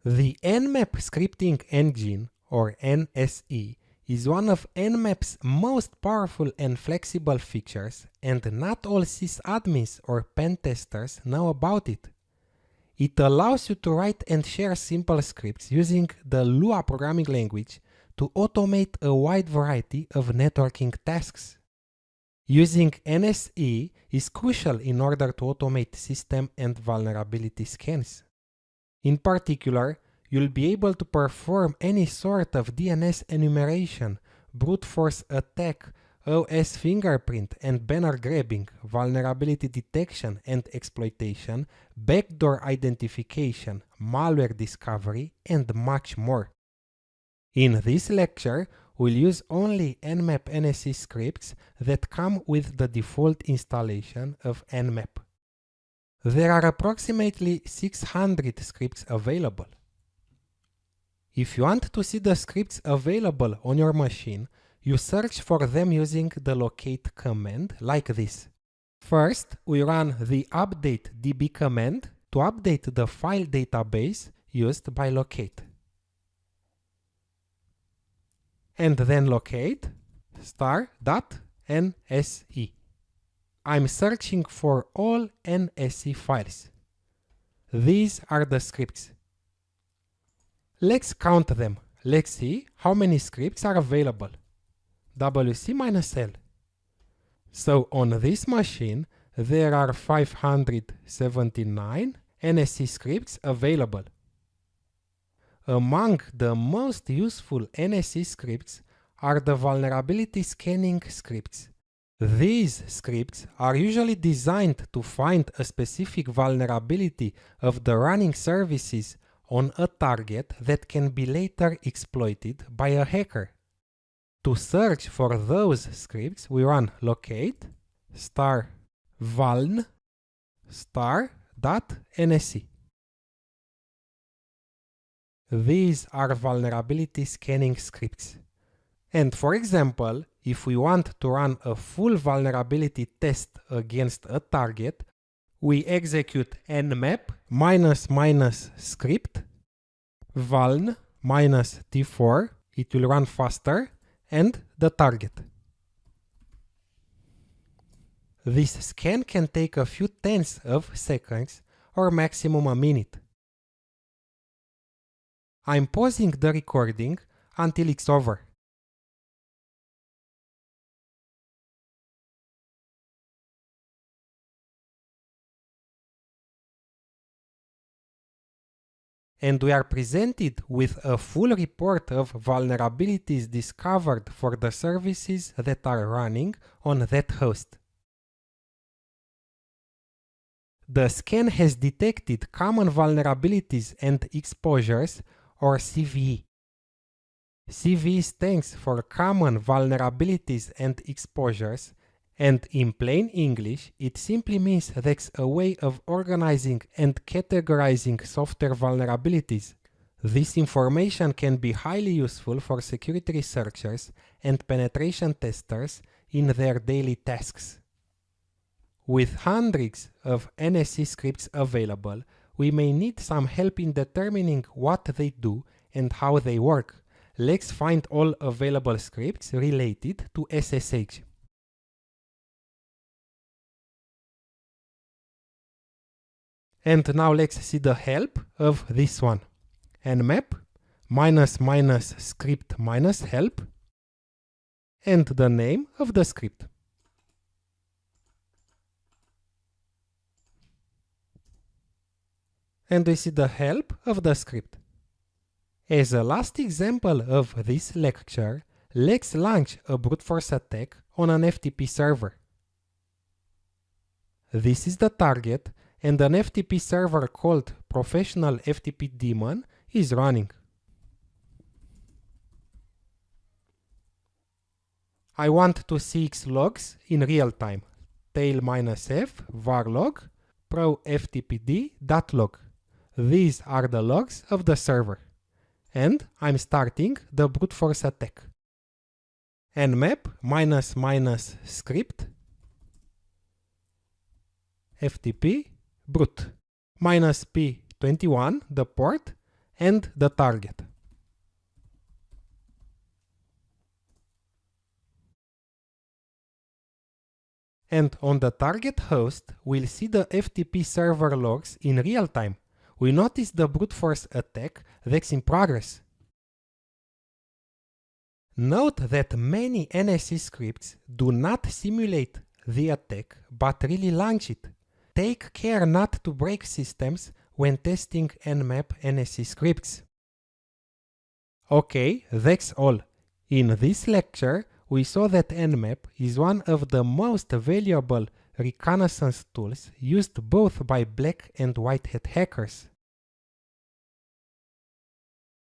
The Nmap Scripting Engine, or NSE, is one of Nmap's most powerful and flexible features, and not all sysadmins or pen testers know about it. It allows you to write and share simple scripts using the Lua programming language to automate a wide variety of networking tasks. Using NSE is crucial in order to automate system and vulnerability scans. In particular, you'll be able to perform any sort of DNS enumeration, brute force attack, OS fingerprint and banner grabbing, vulnerability detection and exploitation, backdoor identification, malware discovery, and much more. In this lecture, we'll use only Nmap NSE scripts that come with the default installation of Nmap. There are approximately 600 scripts available. If you want to see the scripts available on your machine, you search for them using the locate command like this. First, we run the update db command to update the file database used by locate. And then locate *.nse. I'm searching for all NSE files. These are the scripts. Let's count them. Let's see how many scripts are available. WC-L. So on this machine, there are 579 NSE scripts available. Among the most useful NSE scripts are the vulnerability scanning scripts. These scripts are usually designed to find a specific vulnerability of the running services on a target that can be later exploited by a hacker. To search for those scripts, we run locate *vuln *.nse. These are vulnerability scanning scripts. And for example, if we want to run a full vulnerability test against a target, we execute nmap --script vuln -t4, it will run faster, and the target. This scan can take a few tenths of seconds or maximum a minute. I'm pausing the recording until it's over. And we are presented with a full report of vulnerabilities discovered for the services that are running on that host. The scan has detected common vulnerabilities and exposures, or CVE. CVE stands for Common Vulnerabilities and Exposures, and in plain English, it simply means that's a way of organizing and categorizing software vulnerabilities. This information can be highly useful for security researchers and penetration testers in their daily tasks. With hundreds of NSE scripts available, we may need some help in determining what they do and how they work. Let's find all available scripts related to SSH. And now let's see the help of this one. Nmap --script -help and the name of the script. And we see the help of the script. As a last example of this lecture, let's launch a brute force attack on an FTP server. This is the target, and an FTP server called Professional FTP Daemon is running. I want to see its logs in real time. Tail -f var log pro ftpd.log. These are the logs of the server. And I'm starting the brute force attack. Nmap --script ftp brute -p21 the port and the target. And on the target host, we'll see the FTP server logs in real time. We notice the brute force attack that's in progress. Note that many NSE scripts do not simulate the attack, but really launch it. Take care not to break systems when testing Nmap NSE scripts. Okay, that's all. In this lecture, we saw that Nmap is one of the most valuable reconnaissance tools used both by black and white hat hackers.